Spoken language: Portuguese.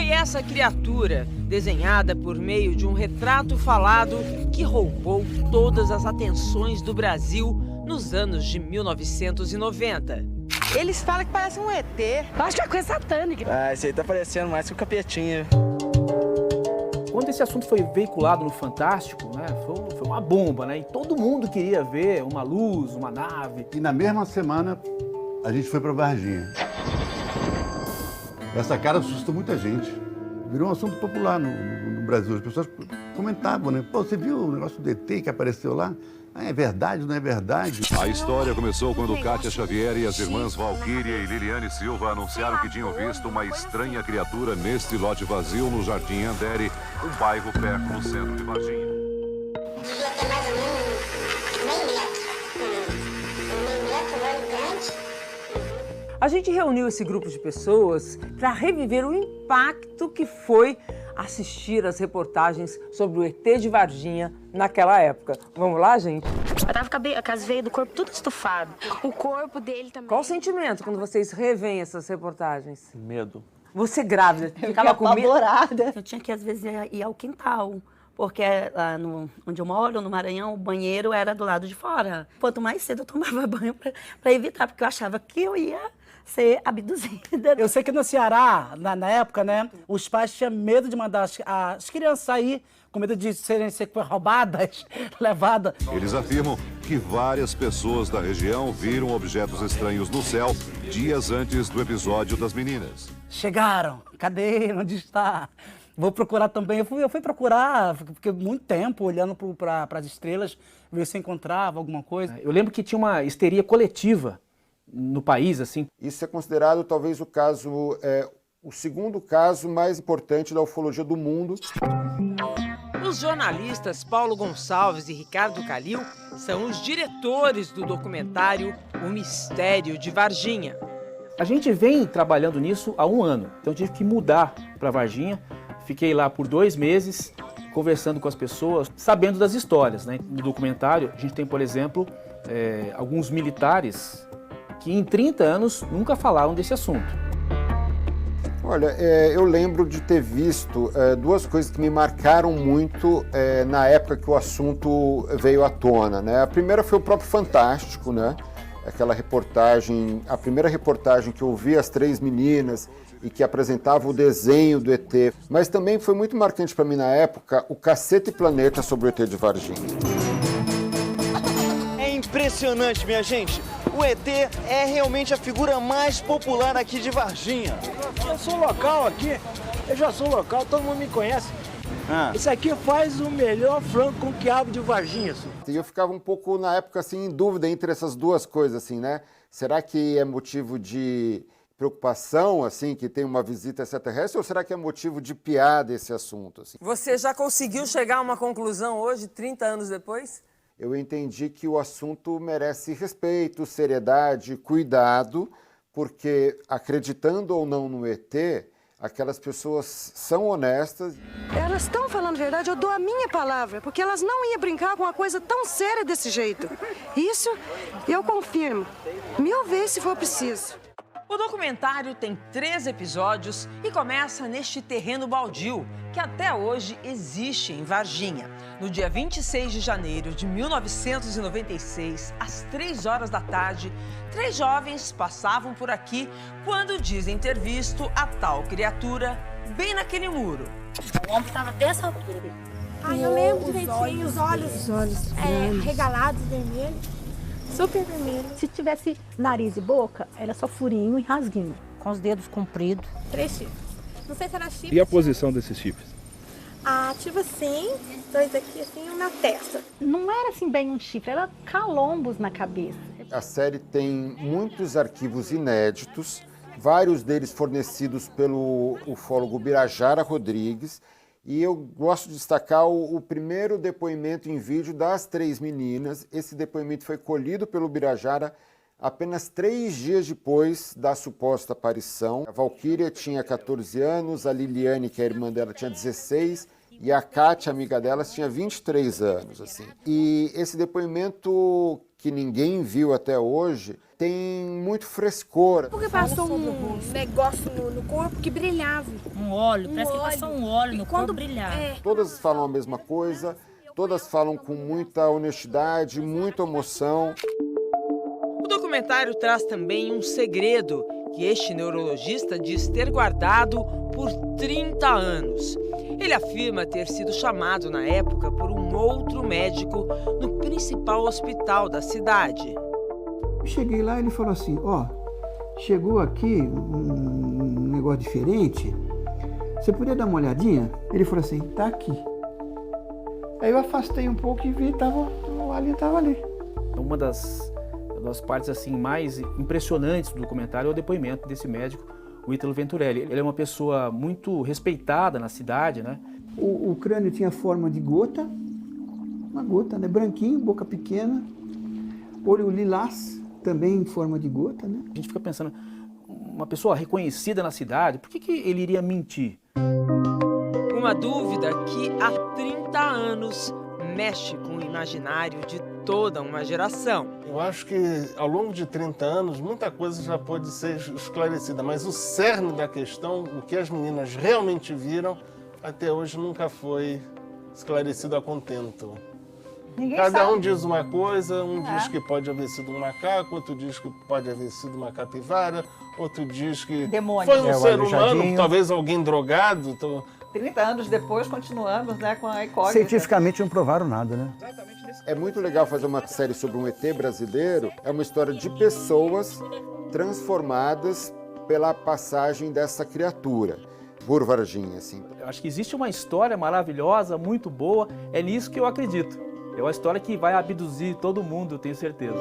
Foi essa criatura, desenhada por meio de um retrato falado, que roubou todas as atenções do Brasil nos anos de 1990. Eles falam que parece um ET. Eu acho que é coisa satânica. Ah, esse aí tá parecendo mais que o capetinha. Quando esse assunto foi veiculado no Fantástico, né, foi uma bomba, né? E todo mundo queria ver uma luz, uma nave. E na mesma semana, a gente foi para Varginha. Essa cara assustou muita gente. Virou um assunto popular no Brasil. As pessoas comentavam, né? Pô, você viu o negócio do ET que apareceu lá? Ah, é verdade, não é verdade? A história começou quando Kátia Xavier e as irmãs Valquíria e Liliane Silva anunciaram que tinham visto uma estranha criatura neste lote vazio no Jardim Andere, um bairro perto no centro de Varginha. Devia ter mais ou menos meio metro grande. A gente reuniu esse grupo de pessoas para reviver o impacto que foi assistir às reportagens sobre o ET de Varginha naquela época. Vamos lá, gente? Eu tava com as veias do corpo tudo estufado. O corpo dele também. Qual o sentimento quando vocês revêem essas reportagens? Medo. Você grávida, ficava com medo? Eu tinha que, às vezes, ir ao quintal. Porque lá onde eu moro, no Maranhão, o banheiro era do lado de fora. Quanto mais cedo eu tomava banho para evitar, porque eu achava que eu ia ser abduzida. Eu sei que no Ceará, na época, né, os pais tinham medo de mandar as crianças sair, com medo de serem roubadas, levadas. Eles afirmam que várias pessoas da região viram objetos estranhos no céu dias antes do episódio das meninas. Chegaram, cadê? Onde está? Vou procurar também. Eu fui procurar, fiquei muito tempo olhando para as estrelas, ver se encontrava alguma coisa. Eu lembro que tinha uma histeria coletiva no país, assim. Isso é considerado talvez o segundo caso mais importante da ufologia do mundo. Os jornalistas Paulo Gonçalves e Ricardo Calil são os diretores do documentário O Mistério de Varginha. A gente vem trabalhando nisso há 1 ano, então eu tive que mudar para Varginha. Fiquei lá por 2 meses, conversando com as pessoas, sabendo das histórias, né? No documentário, a gente tem, por exemplo, alguns militares que em 30 anos nunca falaram desse assunto. Olha, eu lembro de ter visto 2 coisas que me marcaram muito na época que o assunto veio à tona, né? A primeira foi o próprio Fantástico, né? Aquela reportagem, a primeira reportagem que eu vi as 3 meninas e que apresentava o desenho do ET. Mas também foi muito marcante para mim na época o Cacete Planeta sobre o ET de Varginha. É impressionante, minha gente. O ET é realmente a figura mais popular aqui de Varginha. Eu sou local aqui, todo mundo me conhece. Isso aqui faz o melhor frango com quiabo de Varginha. E eu ficava um pouco, na época, assim, em dúvida entre essas 2 coisas, assim, né? Será que é motivo de preocupação, assim, que tem uma visita extraterrestre, ou será que é motivo de piada esse assunto, assim? Você já conseguiu chegar a uma conclusão hoje, 30 anos depois? Eu entendi que o assunto merece respeito, seriedade, cuidado, porque acreditando ou não no ET, aquelas pessoas são honestas. Elas estão falando a verdade, eu dou a minha palavra, porque elas não iam brincar com uma coisa tão séria desse jeito. Isso eu confirmo, 1000 vezes se for preciso. O documentário tem 3 episódios e começa neste terreno baldio, que até hoje existe em Varginha. No dia 26 de janeiro de 1996, às 3 horas da tarde, 3 jovens passavam por aqui quando dizem ter visto a tal criatura bem naquele muro. O homem estava dessa altura. Ai, eu lembro direitinho, os olhos regalados, vermelhos. Super vermelho. Se tivesse nariz e boca, era só furinho e rasguinho. Com os dedos compridos. 3 chifres. Não sei se era chifre. E a posição desses chifres? Tipo assim, 2 aqui, assim, 1 na testa. Não era assim bem um chifre, era calombos na cabeça. A série tem muitos arquivos inéditos, vários deles fornecidos pelo ufólogo Birajara Rodrigues, e eu gosto de destacar o primeiro depoimento em vídeo das 3 meninas. Esse depoimento foi colhido pelo Birajara apenas 3 dias depois da suposta aparição. A Valquíria tinha 14 anos, a Liliane, que é a irmã dela, tinha 16, e a Kátia, amiga delas, tinha 23 anos. Assim. E esse depoimento que ninguém viu até hoje, tem muito frescor. Porque passou um negócio no corpo que brilhava. Um óleo, parece que passou um óleo no corpo, brilhava. Todas falam a mesma coisa, todas falam com muita honestidade, muita emoção. O documentário traz também um segredo que este neurologista diz ter guardado por 30 anos. Ele afirma ter sido chamado na época por um outro médico no principal hospital da cidade. Eu cheguei lá e ele falou assim, ó, chegou aqui um negócio diferente, você podia dar uma olhadinha? Ele falou assim, tá aqui. Aí eu afastei um pouco e vi, o alien estava ali. Uma das partes assim, mais impressionantes do documentário é o depoimento desse médico, o Ítalo Venturelli. Ele é uma pessoa muito respeitada na cidade, né? O crânio tinha forma de gota, uma gota, né? Branquinho, boca pequena, olho lilás, também em forma de gota, né? A gente fica pensando, uma pessoa reconhecida na cidade, por que ele iria mentir? Uma dúvida que há 30 anos mexe com o imaginário de toda uma geração. Eu acho que ao longo de 30 anos muita coisa já pode ser esclarecida, mas o cerne da questão, o que as meninas realmente viram, até hoje nunca foi esclarecido a contento. Cada um diz uma coisa, diz que pode haver sido um macaco, outro diz que pode haver sido uma capivara, outro diz que foi um ser humano, talvez alguém drogado. 30 anos depois, continuamos, né, com a incógnita. Cientificamente não provaram nada, né? É muito legal fazer uma série sobre um ET brasileiro. É uma história de pessoas transformadas pela passagem dessa criatura por Varginha, assim. Eu acho que existe uma história maravilhosa, muito boa. É nisso que eu acredito. É uma história que vai abduzir todo mundo, eu tenho certeza.